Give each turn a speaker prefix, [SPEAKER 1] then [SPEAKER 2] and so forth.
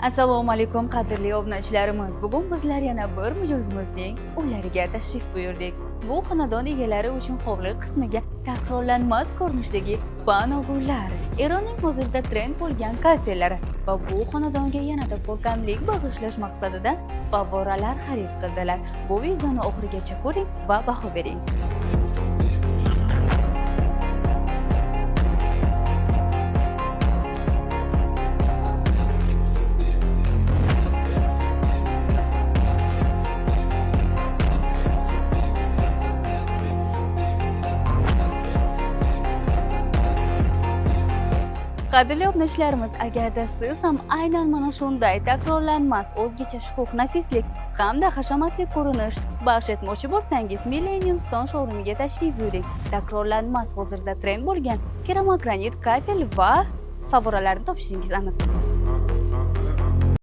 [SPEAKER 1] Assalomu alaykum qadrli obunachilarimiz. Bugun bizlar yana bir mijozimizning uylariga tashrif buyurdik. Bu xonadon egalari uchun hovli qismiga takrorlanmas ko'rinishdagi panogo'lar, Eronning hozirda trend bo'lgan kafelari va bu xonadonga yanada ko'rkamlik bag'ishlash maqsadida favvoralar xarid qildilar. Bu videoni oxirigacha ko'ring va baho bering. Qadrli obunachilarimiz, agarda siz ham aynan mana shunday takrorlanmas o'zgacha shukuh, nafislik hamda hashamatli ko'rinish baxsh etmoqchi bo'lsangiz, Millennium Stone showroomiga tashrif buyuring. Takrorlanmas hozirda trend bo'lgan keramogranit kafel va favvoralarni topishingiz aniq.